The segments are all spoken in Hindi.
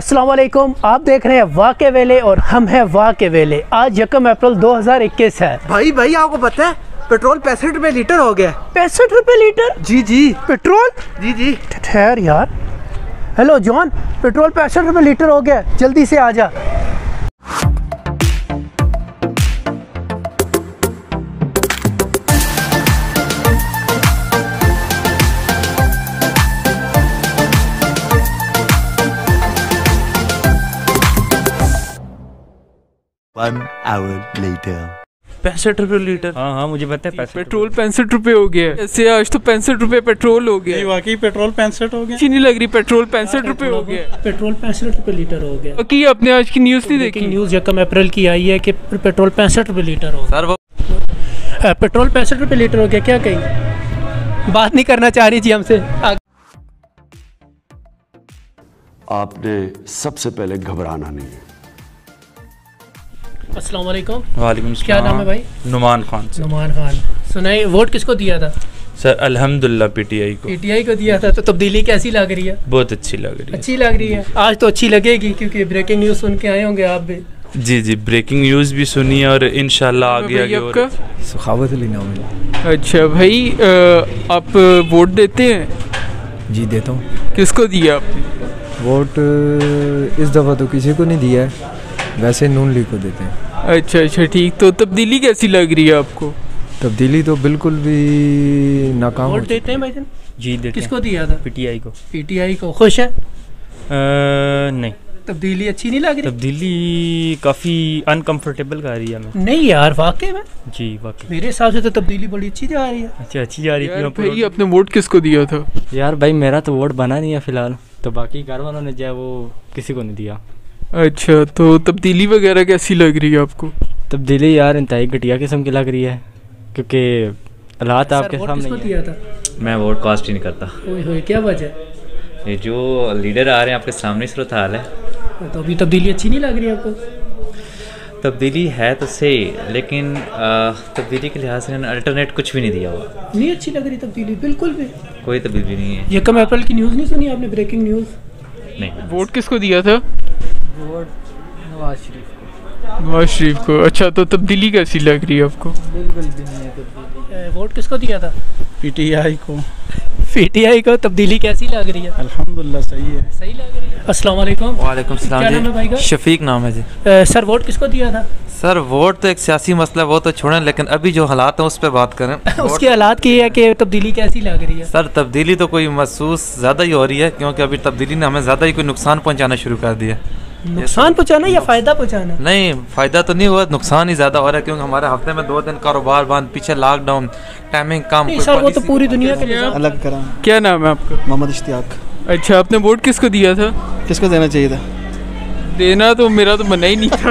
अस्सलाम वालेकुम, आप देख रहे हैं वाक़े वेले और हम हैं वाक़े वेले। आज 1 अप्रैल 2021 है। भाई आपको पता है पेट्रोल 65 रुपए लीटर हो गया। 65 रुपए लीटर? जी पेट्रोल? जी ठहर यार। हेलो जॉन, पेट्रोल 65 रुपए लीटर हो गया, जल्दी से आ जा। One hour later. 65 रुपए लीटर? हाँ मुझे पता है। पेट्रोल 65 रुपए हो गया ऐसे। आज तो 65 रुपए पेट्रोल हो गया। वाकई पेट्रोल 65 हो गया। अच्छी नहीं लग रही, पेट्रोल 65 रुपए हो गया। पेट्रोल 65 रुपए लीटर हो गया। बाकी आपने आज की न्यूज़ नहीं देखी? न्यूज़ 1 अप्रैल की आई है कि पेट्रोल 65 रुपए लीटर हो गया। सर वो पेट्रोल 65 रुपए लीटर हो गया। क्या कहीं बात नहीं करना चाह रही थी हमसे? आपने सबसे पहले घबराना नहीं है। अस्सलाम वालेकुम। वालेकुम सलाम। क्या नाम है भाई? नुमान खान। नुमान खान। सुनाइए, वोट किसको दिया था? सर अल्हम्दुलिल्लाह पीटीआई को। पीटीआई को दिया था। तो तब्दीली कैसी लग रही है? बहुत अच्छी लग रही है। अच्छी लग रही है। आज तो अच्छी लगेगी क्योंकि ब्रेकिंग न्यूज़ सुन के आए होंगे आप भी। जी ब्रेकिंग न्यूज़ भी सुनी और इंशाल्लाह आगे आपका सखावत अली नाम है। अच्छा भाई, आप वोट देते हैं? जी देता हूँ। किसको दिया आपने वोट? इस दफ़ा तो किसी को नहीं दिया है, वैसे नून लीग को देते हैं। अच्छा ठीक। तो तब्दीली कैसी लग रही है आपको? तब्दीली तो बिल्कुल भी नाकाम। वोट देते हैं भाई? जी देते। किसको दिया था? पीटीआई को। पीटीआई को। खुश है? नहीं। तब्दीली अच्छी नहीं लग रही? तब्दीली काफ़ी अनकंफर्टेबल कर रही है हमें। नहीं यार, वाकई में? जी वाकई मेरे हिसाब से तो तब्दीली बड़ी अच्छी जा रही है। अच्छा अच्छी जा रही है। भाई आपने वोट किसको दिया था? यार भाई मेरा तो वोट बना नहीं है फिलहाल, तो बाकी घर वालों ने जो है वो किसी को नहीं दिया। अच्छा, तो तब्दीली वगैरह कैसी लग रही है आपको? तब्दीली यार इंतहाई घटिया किस्म की लग रही है क्योंकि हालात आपके सामने ही दिया था? मैं वोट कास्ट ही नहीं करता। ओए क्या वजह? ये जो लीडर आ रहे हैं आपके सामने सूरत हाल है। तो अभी तब्दीली अच्छी नहीं लग रही आपको? तब्दीली है तो सही, लेकिन तब्दीली के लिहाज से अल्टरनेट कुछ भी नहीं दिया हुआ। नहीं अच्छी लग रही तब्दीली बिल्कुल भी? कोई तब्दीली नहीं है। 1 अप्रैल की न्यूज़ नहीं सुनी आपने? ब्रेकिंग न्यूज़ नहीं। वोट किसको दिया था? वोट नवाज शरीफ को। नवाज शरीफ को। अच्छा, तो तब्दीली कैसी लग रही है आपको? बिल्कुल भी नहीं है तब्दीली। वोट किसको दिया था? पीटीआई को। पीटीआई को। तब्दीली कैसी लग रही है? अल्हम्दुलिल्लाह सही है। सही लग रही है। अस्सलाम वालेकुम। वालेकुम सलाम। क्या नाम है भाई का? शफीक नाम है जी। सर वोट किसको दिया था? सर वोट तो एक सियासी मसला है, वो तो छोड़ें, लेकिन अभी जो हालात हैं उस पर बात करें। उसके हालात की है कि तब्दीली कैसी लग रही है? सर तब्दीली तो कोई महसूस ज़्यादा ही हो रही है, क्योंकि अभी तब्दीली ने हमें ज़्यादा ही कोई नुकसान पहुंचाना शुरू कर दिया। नुकसान पहुंचाना या फ़ायदा पहुंचाना? नहीं, फ़ायदा तो नहीं हुआ, नुकसान ही ज़्यादा हो रहा है, क्योंकि हमारे हफ्ते में 2 दिन कारोबार बंद, पीछे लॉकडाउन, टाइमिंग कम। सर वो तो पूरी दुनिया के लिए अलग करा। क्या नाम है आपका? मोहम्मद इश्तियाक। अच्छा, आपने वोट किसको दिया था? किसको देना चाहिए था? देना तो मेरा तो मना ही नहीं था।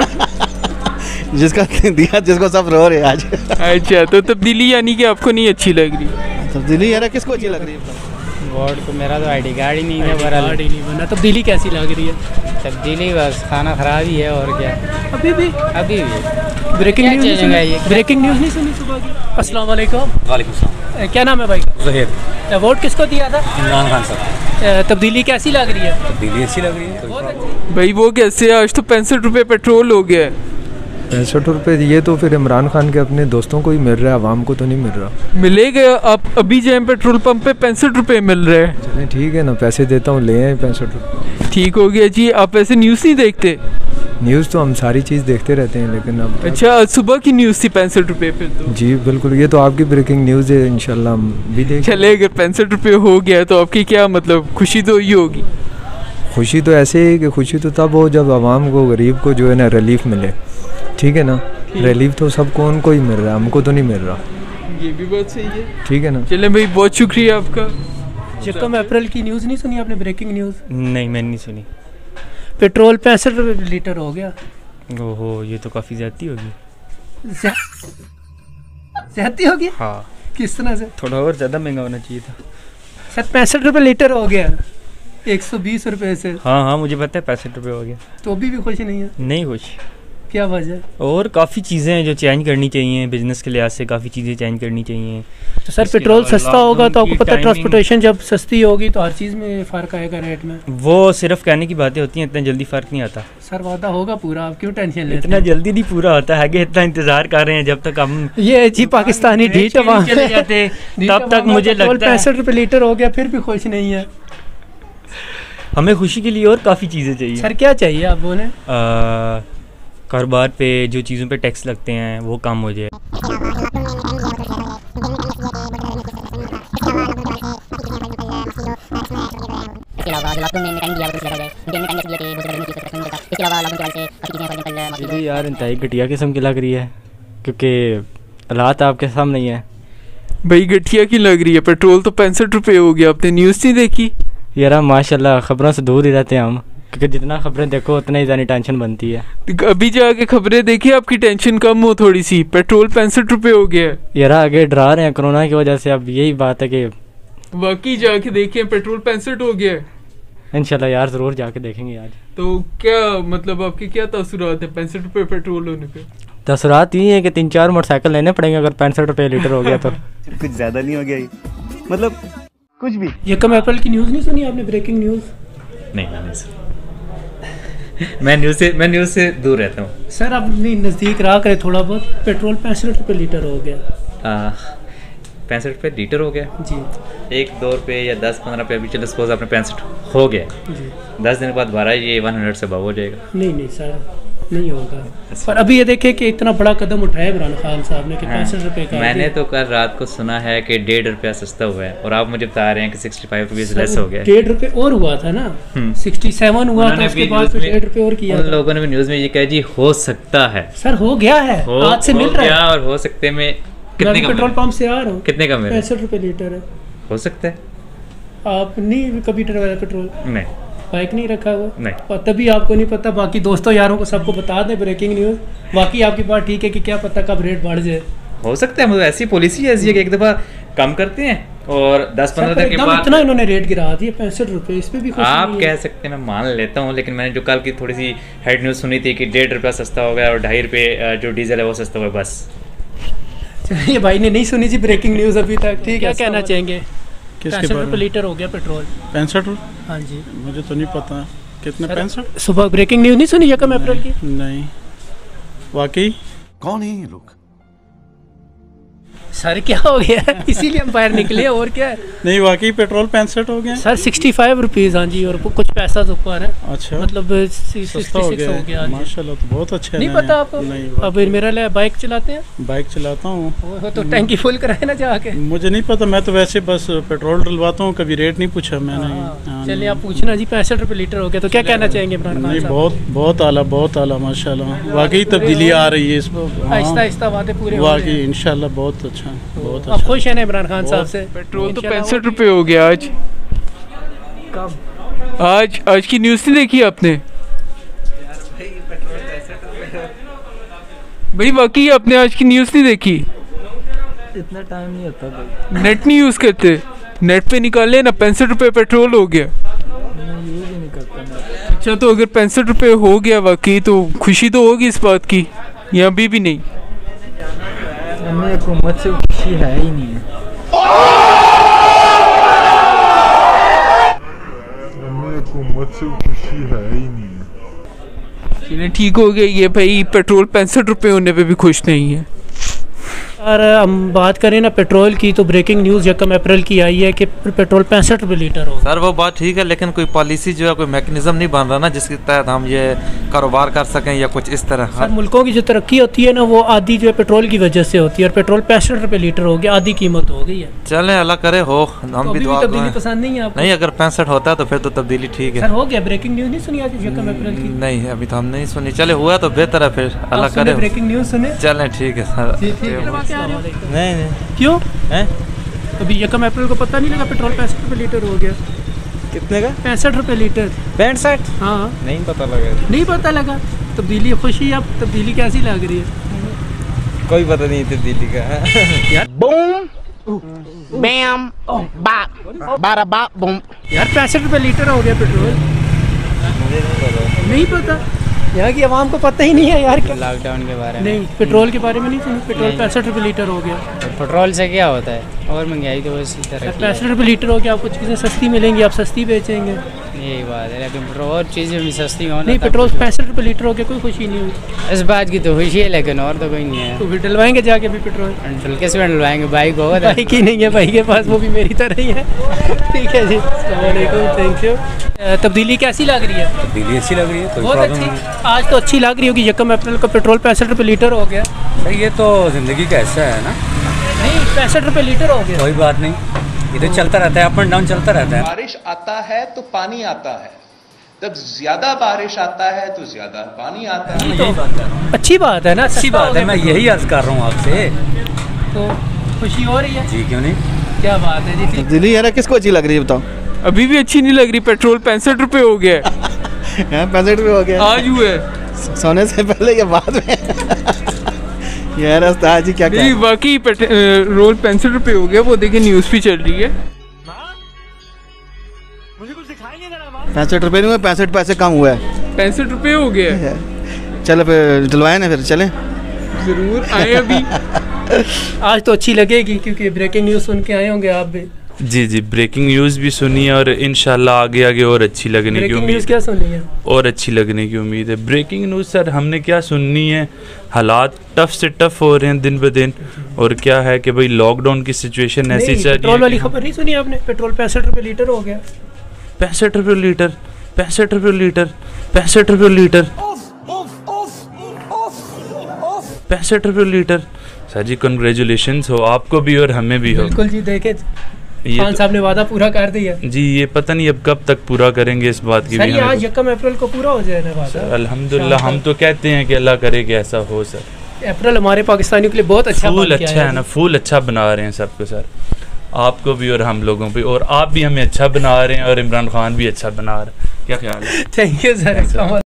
जिसका दिया, जिसको सब रो रहे आज। अच्छा, तो तब्दीली यानी कि आपको नहीं अच्छी लग रही? तब्दीली यार किसको अच्छी लग रही है? वोट को मेरा तो आईडी कार्ड ही नहीं है। कार्ड ही नहीं बना। तब्दीली कैसी लग रही है? तब्दीली बस खाना खराब ही है और क्या। अभी भी ब्रेकिंग न्यूज़ नहीं सुनी सुबह की? अस्सलाम वालेकुम। वालेकुम सलाम। क्या नाम है भाई का? ज़हीर। वोट किसको दिया था? इमरान खान साहब। तब्दीली कैसी लग रही है? तब्दीली अच्छी लग रही है। भाई वो कैसे? आज तो 65 रुपए पेट्रोल हो गया है। 65 रुपये ये तो फिर इमरान खान के अपने दोस्तों को ही मिल रहा है, आवाम को तो नहीं मिल रहा। मिलेगा। आप अभी जाए पेट्रोल पंप पे 65 रुपए मिल रहे हैं। चलें ठीक है ना, पैसे देता हूँ, ले आए 65 रुपये। ठीक हो गया जी। आप ऐसे न्यूज़ नहीं देखते? न्यूज़ तो हम सारी चीज़ देखते रहते हैं, लेकिन अब अच्छा, आज सुबह की न्यूज़ थी 65 रुपए फिर तो? जी बिल्कुल, ये तो आपकी ब्रेकिंग न्यूज़ है, इंशाल्लाह हम भी देख। चले, अगर 65 रुपए हो गया तो आपकी क्या मतलब खुशी तो ही होगी? खुशी तो ऐसे ही कि खुशी तो तब हो जब आवाम को, गरीब को जो है ना रिलीफ मिले, ठीक है ना। रिलीफ तो सबको उनको ही मिल रहा है, हमको तो नहीं मिल रहा। ये भी बात सही है। ठीक है ना। चले भाई, बहुत शुक्रिया आपका। 1 अप्रैल की न्यूज़ नहीं सुनी आपने? ब्रेकिंग न्यूज़ नहीं मैंने नहीं सुनी। पेट्रोल 65 रुपए लीटर हो गया। ओहो, ये तो काफ़ी ज़्यादती होगी। ज़्यादती होगी? हाँ। किस तरह से? थोड़ा और ज़्यादा महंगा होना चाहिए था। सर 65 रुपए लीटर हो गया 120 रुपए से। हाँ मुझे पता है 65 रुपये हो गया। तो अभी भी खुशी नहीं है? नहीं खुश। क्या वजह? और काफ़ी चीज़ें हैं जो चेंज करनी चाहिए, बिजनेस के लिहाज से काफ़ी चीज़ें चेंज करनी चाहिए। तो सर पेट्रोल सस्ता होगा तो आपको पता है ट्रांसपोर्टेशन जब सस्ती होगी तो हर चीज़ में फ़र्क आएगा रेट में। वो सिर्फ कहने की बातें होती हैं, इतना जल्दी फ़र्क नहीं आता। सर वादा होगा पूरा, आप क्यों टेंशन लेते इतना जल्दी नहीं पूरा होता है, आगे इतना इंतज़ार कर रहे हैं जब तक हम ये जी पाकिस्तानी ढीठ चले जाते तब तक मुझे लगता है 65 रुपये लीटर हो गया फिर भी खुश नहीं है। हमें खुशी के लिए और काफ़ी चीज़ें चाहिए। सर क्या चाहिए आप बोलें? कारोबार पे जो चीज़ों पे टैक्स लगते हैं वो कम हो जाए। जी यार इंतहाई घटिया किस्म की लग रही है क्योंकि हालात आपके सामने ही है। भाई घटिया की लग रही है? पेट्रोल तो 65 रुपये हो गया, आपने न्यूज़ नहीं देखी? यार माशाल्लाह खबरों से दूर ही रहते हैं हम, क्योंकि जितना खबरें देखो उतना ही ज़्यादा टेंशन बनती है। अभी जाके खबरें देखी, आपकी टेंशन कम हो थोड़ी सी। पेट्रोल 65 रुपये हो गया है यार, आगे डरा रहे हैं कोरोना की वजह से। अब यही बात है कि बाकी जाके देखें पेट्रोल 65 हो गया है। इंशाल्लाह यार ज़रूर जाके देखेंगे आज। तो क्या मतलब आपके क्या तासुरात है 65 रुपये पेट्रोल होने पे? तासुरात ये है कि 3-4 मोटरसाइकिल लेने पड़ेंगे अगर 65 रुपये लीटर हो गया तो। कुछ ज़्यादा नहीं हो गया ये, मतलब कुछ भी। ये कम अप्रैल की न्यूज़ नहीं सुनी आपने? ब्रेकिंग न्यूज़ नहीं मैंने मैं न्यूज़ से दूर रहता हूँ सर। आप नज़दीक रहा करें थोड़ा बहुत। पेट्रोल 65 रुपये लीटर हो गया। 65 रुपये लीटर हो गया जी। 1-2 रुपये या 10-15 रुपये अभी चलो सपोज आपने 65 हो गया जी, 10 दिन बाद 12 ये 100 से अबव हो जाएगा। नहीं सर नहीं होगा। पर अभी ये देखे कि इतना बड़ा कदम उठाया इमरान खान साहब ने कि 65 रुपये का। मैंने तो कल रात को सुना है कि 1.5 रुपया सस्ता हुआ है और आप मुझे बता रहे हैं कि 65 रुपीज़ लेस हो गया। 1.5 रुपये और हुआ था ना, 67 हुआ था, उसके बाद 1.5 रुपये और किया। उन लोगों ने भी न्यूज़ में ये कहा जी हो सकता है। सर हो गया है, आज से मिल रहा है। और हो सकते में कितने का पेट्रोल पंप से आ रहा हूँ, कितने का मिल? 65 रुपये लीटर है। हो सकता है। आप नहीं कभी डरवाया पेट्रोल? नहीं, बाइक नहीं रखा हुआ? नहीं। और तभी आपको नहीं पता, बाकी दोस्तों यारों को सबको बता दें ब्रेकिंग न्यूज़। बाकी आपकी बात ठीक है कि क्या पता कब रेट बढ़ जाए। हो सकता है, मतलब ऐसी पॉलिसी है कि एक दफ़ा कम करते हैं और 10-15 दिन के बाद इतना इन्होंने रेट गिरा दिया 65 रुपये। इस पे भी आप कह सकते हैं, मैं मान लेता हूँ, लेकिन मैंने जो कल की थोड़ी सी हेड न्यूज़ सुनी थी कि 1.5 रुपया सस्ता हो गया और 2.5 रुपये जो डीजल है वो सस्ता हुआ है। बस ये भाई ने नहीं सुनी जी ब्रेकिंग न्यूज़ अभी तक। ठीक है, क्या कहना चाहेंगे? 65 रुपये लीटर हो गया पेट्रोल। 65 रुपये? हाँ जी। मुझे तो नहीं पता कितने। 65 सुबह ब्रेकिंग न्यूज़ नहीं सुनी यकम अप्रैल की? नहीं। वाकई कौन है ये लोग? सर क्या हो गया? इसीलिए हम बाहर निकले, और क्या है? नहीं वाकई पेट्रोल 65 हो गया सर। 65 रुपीज़। हाँ जी, और कुछ पैसा तो ऊपर है। अच्छा, मतलब 66 हो गया। माशाल्लाह, तो बहुत अच्छा है। नहीं पता आपको? नहीं। अब मेरा लिए बाइक चलाते हैं? बाइक चलाता हूँ। तो टैंकी फुल कराए ना जाके। मुझे नहीं पता, मैं तो वैसे बस पेट्रोल डलवाता हूँ, कभी रेट नहीं पूछा मैंने। चलिए आप पूछना जी। 65 रुपये लीटर हो गया, तो क्या कहना चाहेंगे इमरान खान? नहीं बहुत आला, बहुत आला माशाल्लाह। वाकई तब्दीली आ रही है इस पर, आहिस्ता आहिस्ता वादे पूरे। वाकई इंशाल्लाह बहुत अच्छा, बहुत अच्छा। आप खुश हैं ना इमरान खान साहब से? पेट्रोल तो 65 रुपये हो गया आज। कब? आज की न्यूज़ नहीं देखी आपने? भाई वाकई आपने आज की न्यूज़ नहीं देखी? इतना टाइम नहीं होता भाई। नेट नहीं यूज़ करते? नेट पे निकाले ना, 65 रुपये पेट्रोल हो गया। यूज़ ही नहीं करता। अच्छा, तो अगर 65 रुपये हो गया वाकई तो खुशी तो होगी इस बात की, या अभी भी नहीं? हमें हुकूमत से खुशी है ही नहीं है। हुकूमत से खुशी है ही नहीं है। ठीक हो गया ये भाई, पेट्रोल 65 रुपये होने पे भी खुश नहीं है। और हम बात करें ना पेट्रोल की, तो ब्रेकिंग न्यूज़ यकम अप्रैल की आई है कि पेट्रोल 65 रुपये लीटर हो। सर वो बात ठीक है, लेकिन कोई पॉलिसी जो है, कोई मैकेनिज्म नहीं बन रहा ना जिसके तहत हम ये कारोबार कर सकें या कुछ इस तरह। सर मुल्कों की जो तरक्की होती है ना, वो आधी जो है पेट्रोल की वजह से होती है, और पेट्रोल 65 रुपये लीटर हो गया, आधी कीमत हो गई है। चलें अल्लाह करे हो, हम भी दुआ तब्दीली पसंद नहीं है आपको? नहीं, अगर 65 होता है तो फिर तो तब्दीली ठीक है। सर हो गया। ब्रेकिंग न्यूज़ नहीं सुनी आज यकम अप्रैल की? नहीं, अभी तो हम नहीं सुनी। चले हुआ तो बेहतर है, फिर अल्लाह करे। ब्रेकिंग न्यूज़ सुने? चलें ठीक है सर। नहीं क्यों है? अभी यकम अप्रैल को पता नहीं लगा पेट्रोल 65 रुपये लीटर हो गया? कितने का? 65 रुपये लीटर। 65? हाँ, नहीं पता लगा। नहीं पता लगा? तब्दीली खुशी। अब तब्दीली कैसी लग रही है? कोई पता नहीं तब्दीली का। यार बूम बैम बाप बारा बाप बूम। यार 65 रुपये लीटर हो गया पेट्रोल। मुझे नहीं पता। नहीं पता? यहाँ की आवाम को पता ही नहीं है यार क्या। लॉकडाउन के बारे में नहीं, पेट्रोल के बारे में नहीं सुना। पेट्रोल 65 रुपये लीटर हो गया। पेट्रोल से क्या होता है, और महंगाई तो इसी तरह 65 रुपये लीटर हो गया। आपको चीज़ें सस्ती मिलेंगी, आप सस्ती बेचेंगे। यही बात है, लेकिन और चीज़ें भी सस्ती होना। नहीं, पेट्रोल 65 रुपये लीटर हो गया, कोई खुशी नहीं हुई। इस बात की तो खुशी है, लेकिन और तो कोई नहीं है। तो फिर डलवाएंगे जाके भी पेट्रोल? किस में डलवाएंगे? बाइक होगा। बाइक ही नहीं है भाई के पास, वो भी मेरी तरह ही है। ठीक है जी, थैंक यू। तब्दीली कैसी लग रही है? तब्दीली अच्छी लग रही है, कोई बहुत प्रॉब्लम अच्छी। नहीं। आज तो अच्छी लग रही होगी। 1 अप्रैल को पेट्रोल 65 रुपये लीटर हो गया। सही, ये तो ज़िंदगी का हिस्सा है ना। नहीं, 65 रुपये लीटर हो गया। कोई बात नहीं, इधर चलता रहता है, अप एंड डाउन चलता रहता है। बारिश आता है तो पानी आता है, जब ज्यादा बारिश आता है तो ज्यादा पानी आता है। तो अच्छी बात है ना, अच्छी बात है। मैं यही अर्ज कर रहा हूँ आपसे। तो खुशी हो रही है जी, क्यों नहीं। क्या बात है जी। तब्दीली यार किसको अच्छी लग रही है बताओ? अभी भी अच्छी नहीं लग रही। पेट्रोल 65 रुपये हो गया है। 65 रुपये हो गया आज हुआ है, सोने से पहले या बाद में? यार उस्ताद जी क्या नहीं, वाकई पेट्रोल 65 रुपये हो गया। वो देखिए न्यूज़ भी चल रही है। 65 रुपये नहीं हुआ, 65 पैसे कम हुआ है। 65 रुपये हो गया है। चलो फिर डलवाए ना, फिर चलें। जरूर आए अभी। आज तो अच्छी लगेगी क्योंकि ब्रेकिंग न्यूज़ सुन के आए होंगे आप भी। जी जी, ब्रेकिंग न्यूज़ भी सुनी है और इंशाल्लाह आगे आगे और अच्छी लगने की उम्मीद। क्या सुनी है? और अच्छी लगने की उम्मीद है। ब्रेकिंग न्यूज़ सर हमने क्या सुननी है, हालात टफ से टफ हो रहे हैं दिन ब दिन। और क्या है कि भाई लॉकडाउन की सिचुएशन ऐसी चल रही है। पेट्रोल वाली खबर नहीं सुनी आपने? पेट्रोल 65 रुपये लीटर हो गया। 65 रुपये लीटर, 65 रुपये लीटर, 65 रुपये लीटर, 65 रुपये लीटर। सर जी कंग्रेचुलेशंस हो आपको भी और हमें भी हो। बिल्कुल जी, देखे खान साहब ने वादा पूरा कर दिया जी। ये पता नहीं अब कब तक पूरा करेंगे इस बात की भी। आज 1 अप्रैल को पूरा हो जाए ना वादा। अल्हम्दुलिल्लाह, हम तो कहते हैं कि अल्लाह करे कि ऐसा हो सर। अप्रैल हमारे पाकिस्तानियों के लिए बहुत अच्छा फूल अच्छा है ना, फूल अच्छा बना रहे हैं सबको सर, आपको भी और हम लोगों पे। और आप भी हमें अच्छा बना रहे हैं और इमरान खान भी अच्छा बना रहे हैं। क्या ख्याल है? Thank you sir.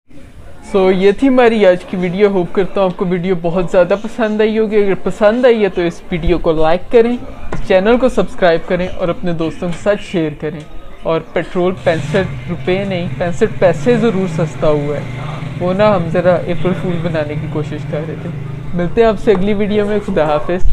सो ये थी हमारी आज की वीडियो। होप करता हूँ आपको वीडियो बहुत ज़्यादा पसंद आई होगी। अगर पसंद आई है तो इस वीडियो को लाइक करें, चैनल को सब्सक्राइब करें और अपने दोस्तों के साथ शेयर करें। और पेट्रोल 65 रुपये नहीं, 65 पैसे ज़रूर सस्ता हुआ है। वो ना हम ज़रा अप्रैल फूल बनाने की कोशिश कर रहे थे। मिलते हैं आपसे अगली वीडियो में। खुदा हाफिज़।